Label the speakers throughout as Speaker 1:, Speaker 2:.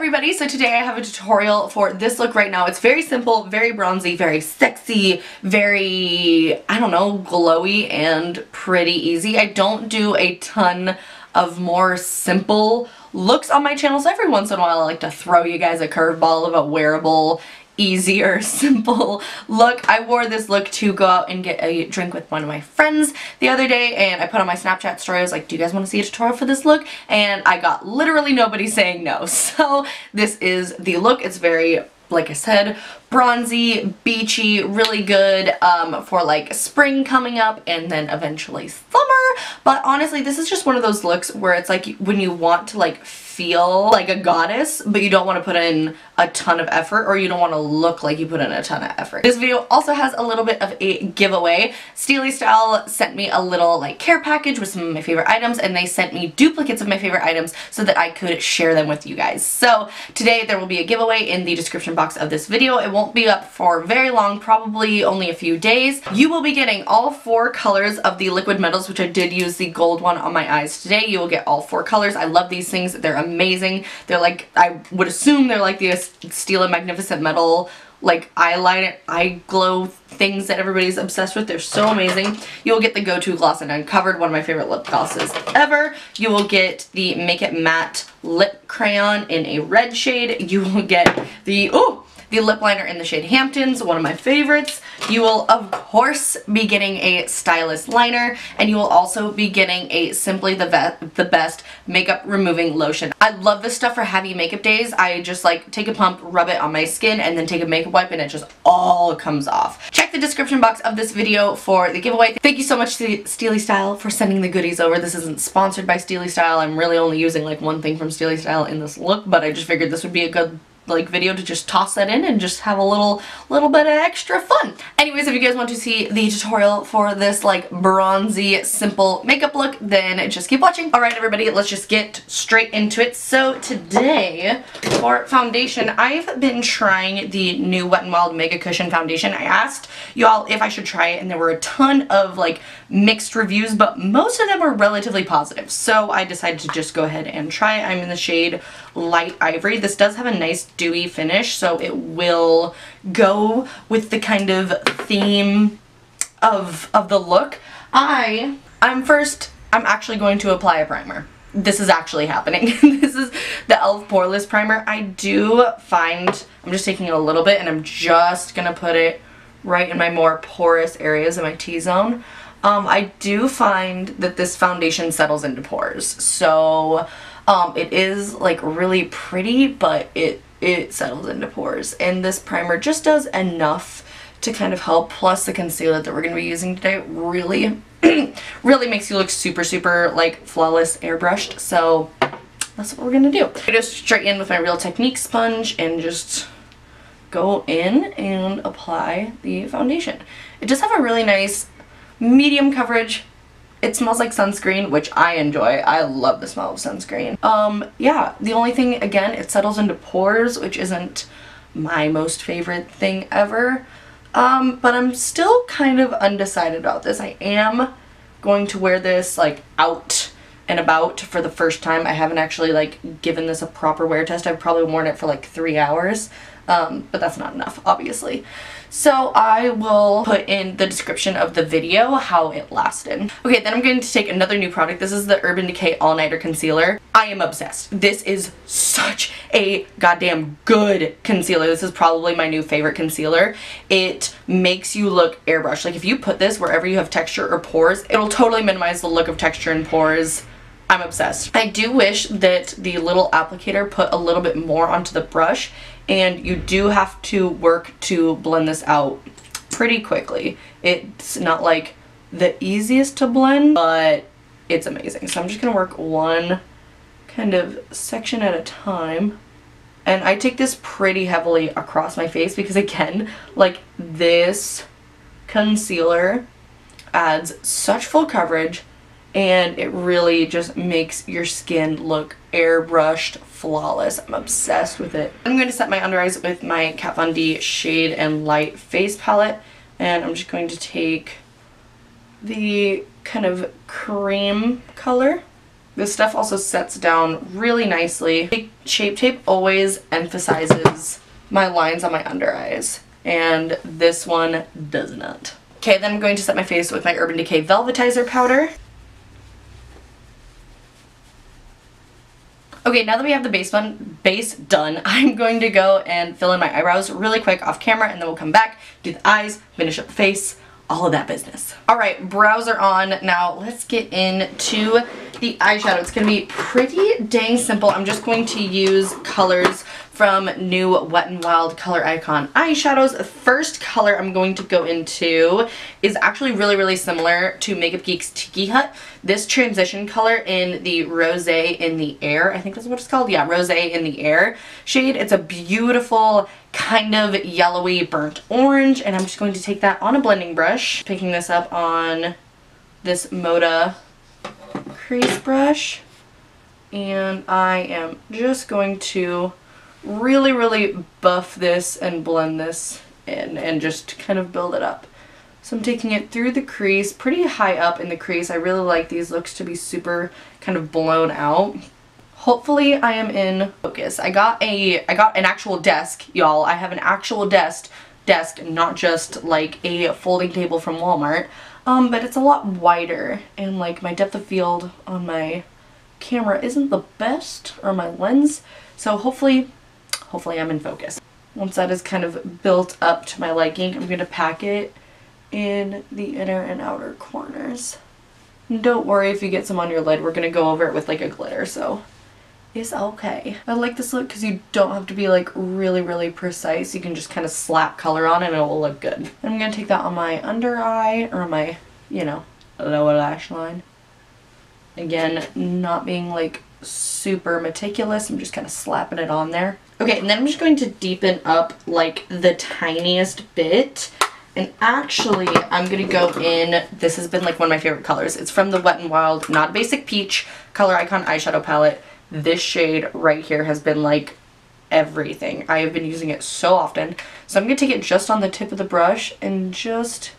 Speaker 1: everybody, so today I have a tutorial for this look right now. It's very simple, very bronzy, very sexy, very, I don't know, glowy and pretty easy. I don't do a ton of more simple looks on my channel, so every once in a while I like to throw you guys a curveball of a wearable, easier, simple look. I wore this look to go out and get a drink with one of my friends the other day, and I put on my Snapchat story. I was like, do you guys want to see a tutorial for this look? And I got literally nobody saying no. So this is the look. It's very, like I said, bronzy, beachy, really good for like spring coming up and then eventually summer. But honestly, this is just one of those looks where it's like when you want to like feel like a goddess, but you don't want to put in a ton of effort, or you don't want to look like you put in a ton of effort. This video also has a little bit of a giveaway. Styli Style sent me a little like care package with some of my favorite items, and they sent me duplicates of my favorite items so that I could share them with you guys. So today there will be a giveaway in the description box of this video. It won't be up for very long, probably only a few days. You will be getting all 4 colors of the liquid metals, which I did use the gold one on my eyes today. You will get all 4 colors. I love these things. They're amazing. They're like, I would assume they're like the Styli Magnificent Metal like eyeliner, eye glow things that everybody's obsessed with. They're so amazing. You will get the Go-To Gloss and Uncovered, one of my favorite lip glosses ever. You will get the Make It Matte Lip Crayon in a red shade. You will get the lip liner in the shade Hamptons, one of my favorites. You will, of course, be getting a Stylist liner, and you will also be getting a Simply the Best makeup removing lotion. I love this stuff for heavy makeup days. I just like take a pump, rub it on my skin, and then take a makeup wipe, and it just all comes off. Check the description box of this video for the giveaway. Thank you so much to Styli Style for sending the goodies over. This isn't sponsored by Styli Style. I'm really only using like one thing from Styli Style in this look, but I just figured this would be a good like video to just toss that in and just have a little bit of extra fun. Anyways, if you guys want to see the tutorial for this like bronzy simple makeup look, then just keep watching. Alright everybody, let's just get straight into it. So today for foundation, I've been trying the new Wet n Wild Mega Cushion foundation. I asked y'all if I should try it, and there were a ton of like mixed reviews, but most of them were relatively positive. So I decided to just go ahead and try it. I'm in the shade Light Ivory. This does have a nice dewy finish, so it will go with the kind of theme of the look. I'm actually going to apply a primer. This is actually happening. This is the e.l.f. Poreless Primer. I do find, I'm just taking a little bit and I'm just gonna put it right in my more porous areas in my T-zone. I do find that this foundation settles into pores, so it is like really pretty, but it settles into pores, and this primer just does enough to kind of help, plus the concealer that we're going to be using today really really makes you look super like flawless airbrushed. So that's what we're gonna do. I just straight in with my Real Technique sponge and just go in and apply the foundation. It does have a really nice medium coverage. It smells like sunscreen, which I enjoy. I love the smell of sunscreen. Yeah, the only thing, again, it settles into pores, which isn't my most favorite thing ever. But I'm still kind of undecided about this. I am going to wear this like out and about for the first time. I haven't actually like given this a proper wear test. I've probably worn it for like 3 hours. But that's not enough, obviously. So I will put in the description of the video how it lasted. Okay, then I'm going to take another new product. This is the Urban Decay All Nighter Concealer. I am obsessed. This is such a goddamn good concealer. This is probably my new favorite concealer. It makes you look airbrushed. Like if you put this wherever you have texture or pores, it'll totally minimize the look of texture and pores. I'm obsessed. I do wish that the little applicator put a little bit more onto the brush, and you do have to work to blend this out pretty quickly. It's not like the easiest to blend, but it's amazing. So I'm just gonna work one kind of section at a time. And I take this pretty heavily across my face because, again, like this concealer adds such full coverage, and it really just makes your skin look airbrushed flawless. I'm obsessed with it. I'm going to set my under eyes with my Kat Von D Shade and Light Face Palette, and I'm just going to take the kind of cream color This stuff also sets down really nicely. Shape Tape always emphasizes my lines on my under eyes, and this one does not. Okay, then I'm going to set my face with my Urban Decay Velvetizer powder. Okay, now that we have the base done, I'm going to go and fill in my eyebrows really quick off camera, and then we'll come back, do the eyes, finish up the face, all of that business. Alright, brows are on. Now let's get into the eyeshadow. It's going to be pretty dang simple. I'm just going to use colors from new Wet n Wild Color Icon eyeshadows. The first color I'm going to go into is actually really similar to Makeup Geek's Tiki Hut. This transition color in the Rosé in the Air, I think that's what it's called. Yeah, Rosé in the Air shade. It's a beautiful kind of yellowy burnt orange, and I'm just going to take that on a blending brush. Picking this up on this Moda crease brush, and I am just going to really buff this and blend this in and just kind of build it up. So I'm taking it through the crease, pretty high up in the crease. I really like these looks to be super kind of blown out. Hopefully I am in focus. I got an actual desk, y'all. I have an actual desk, not just like a folding table from Walmart. But it's a lot wider, and like my depth of field on my camera isn't the best, or my lens. So hopefully I'm in focus. Once that is kind of built up to my liking, I'm going to pack it in the inner and outer corners. And don't worry if you get some on your lid, we're going to go over it with like a glitter, so it's okay. I like this look because you don't have to be like really precise. You can just kind of slap color on and it will look good. And I'm going to take that on my under eye, or my, you know, lower lash line. Again, not being like super meticulous, I'm just kind of slapping it on there. Okay, and then I'm just going to deepen up like the tiniest bit. And actually, I'm going to go in, this has been like one of my favorite colors. It's from the Wet n Wild Not Basic Peach Color Icon eyeshadow palette. This shade right here has been like everything. I have been using it so often. So I'm going to take it just on the tip of the brush and just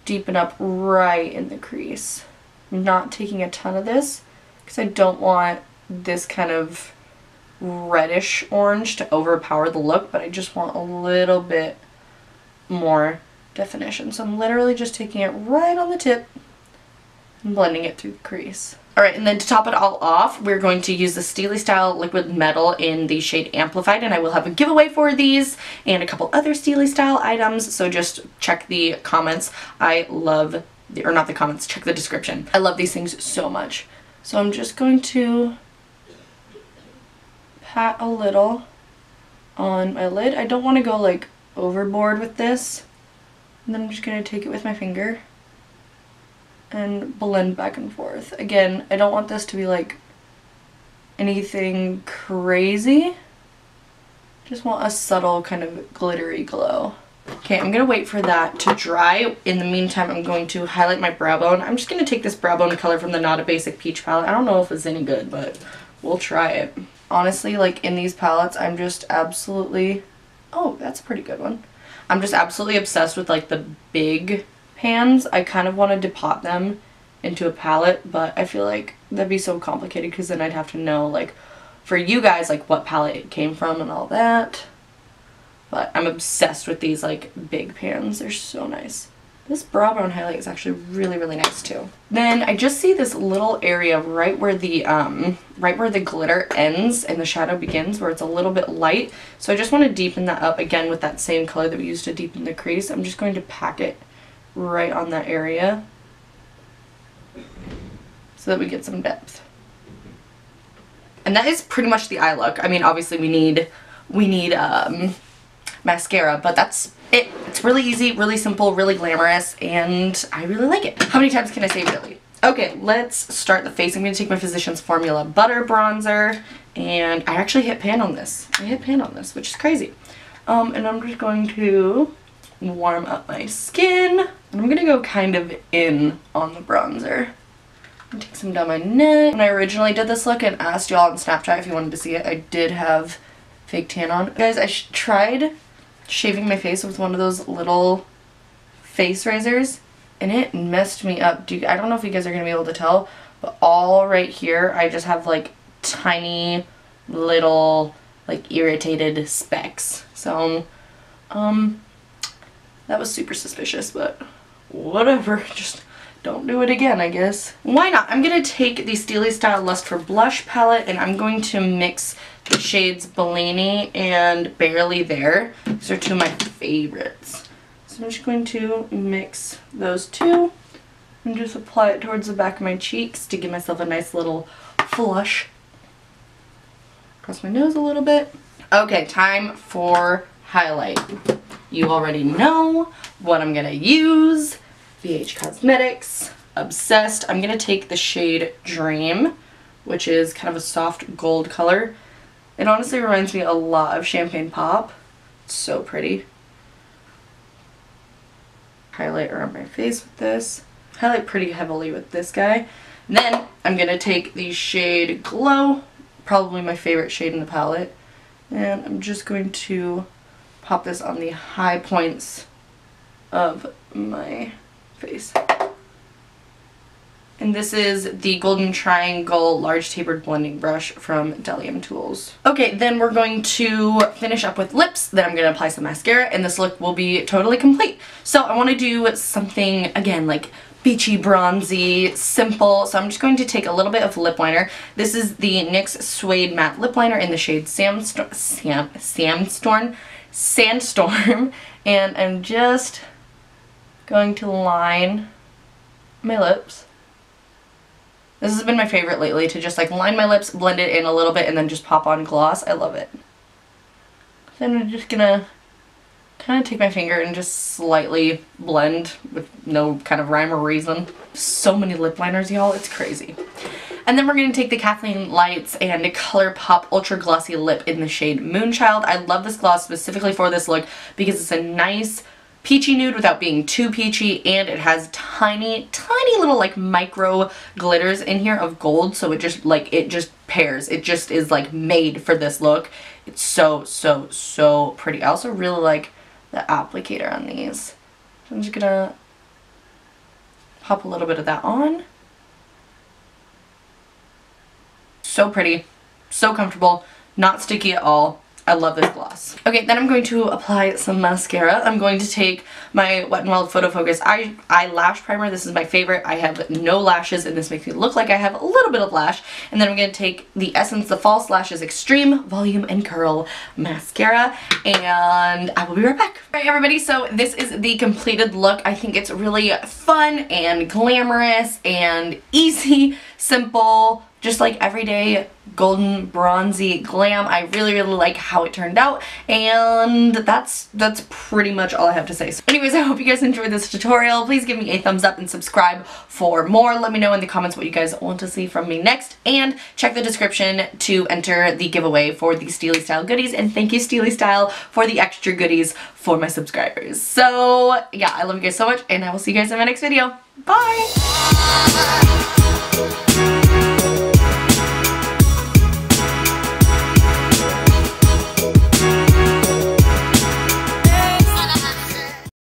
Speaker 1: deepen up right in the crease. I'm not taking a ton of this because I don't want this kind of reddish orange to overpower the look, but I just want a little bit more definition. So I'm literally just taking it right on the tip and blending it through the crease. Alright, and then to top it all off, we're going to use the Styli Style Liquid Metal in the shade Amplified, and I will have a giveaway for these and a couple other Styli Style items, so just check the comments. I love, or not the comments, check the description. I love these things so much. So I'm just going to pat a little on my lid. I don't want to go like overboard with this, and then I'm just going to take it with my finger and blend back and forth. Again, I don't want this to be like anything crazy. Just want a subtle kind of glittery glow. Okay, I'm gonna wait for that to dry. In the meantime, I'm going to highlight my brow bone. I'm just gonna take this brow bone color from the Not a Basic Peach palette. I don't know if it's any good, but we'll try it. Honestly, like in these palettes, I'm just absolutely, oh, that's a pretty good one. I'm just absolutely obsessed with like the big pans. I kind of wanted to pop them into a palette, but I feel like that'd be so complicated because then I'd have to know like for you guys like what palette it came from and all that. But I'm obsessed with these like big pans. They're so nice. This brow bone highlight is actually really nice too. Then I just see this little area right where the glitter ends and the shadow begins, where it's a little bit light. So I just want to deepen that up again with that same color that we used to deepen the crease. I'm just going to pack it right on that area so that we get some depth. And that is pretty much the eye look. I mean, obviously we need mascara, but that's it. It's really easy, really simple, really glamorous, and I really like it. How many times can I say really? Okay, let's start the face. I'm going to take my Physicians Formula Butter Bronzer, and I actually hit pan on this. I hit pan on this, which is crazy. And I'm just going to warm up my skin. And I'm going to go kind of in on the bronzer. I'm take some down my neck. When I originally did this look and asked y'all on Snapchat if you wanted to see it, I did have fake tan on. Guys, I tried shaving my face with one of those little face razors, and it messed me up. I don't know if you guys are going to be able to tell, but all right here I just have like tiny little like irritated specks. So that was super suspicious, but whatever, just don't do it again, I guess. Why not? I'm gonna take the Styli Style Lust for Blush palette and I'm going to mix the shades Bellini and Barely There. These are two of my favorites. So I'm just going to mix those two and just apply it towards the back of my cheeks to give myself a nice little flush. Across my nose a little bit. Okay, time for highlight. You already know what I'm gonna use. VH Cosmetics, Obsessed. I'm gonna take the shade Dream, which is kind of a soft gold color. It honestly reminds me a lot of Champagne Pop. It's so pretty. Highlight around my face with this. Highlight pretty heavily with this guy. And then I'm gonna take the shade Glow, probably my favorite shade in the palette, and I'm just going to pop this on the high points of my face. And this is the Golden Triangle Large Tapered Blending Brush from Delium Tools. Okay, then we're going to finish up with lips, then I'm going to apply some mascara, and this look will be totally complete. So I want to do something, again, like beachy, bronzy, simple. So I'm just going to take a little bit of lip liner. This is the NYX Suede Matte Lip Liner in the shade Sandstorm, and I'm just going to line my lips. This has been my favorite lately, to just like line my lips, blend it in a little bit, and then just pop on gloss. I love it. Then I'm just gonna kind of take my finger and just slightly blend with no kind of rhyme or reason. So many lip liners, y'all, it's crazy. And then we're going to take the Kathleen Lights and Colourpop Ultra Glossy Lip in the shade Moonchild. I love this gloss specifically for this look because it's a nice peachy nude without being too peachy, and it has tiny little like micro glitters in here of gold, so it just pairs. It just is like made for this look. It's so pretty. I also really like the applicator on these. So I'm just gonna pop a little bit of that on. So pretty, so comfortable, not sticky at all. I love this gloss. Okay, then I'm going to apply some mascara. I'm going to take my Wet n Wild Photo Focus Eyelash Primer. This is my favorite. I have no lashes, and this makes me look like I have a little bit of lash. And then I'm going to take the Essence The False Lashes Extreme Volume and Curl Mascara, and I will be right back. Alright everybody, so this is the completed look. I think it's really fun and glamorous and easy, simple, just like everyday golden bronzy glam. I really like how it turned out, and that's pretty much all I have to say. So anyways, I hope you guys enjoyed this tutorial. Please give me a thumbs up and subscribe for more. Let me know in the comments what you guys want to see from me next, and check the description to enter the giveaway for the Styli Style goodies, and thank you Styli Style for the extra goodies for my subscribers. So yeah, I love you guys so much, and I will see you guys in my next video. Bye!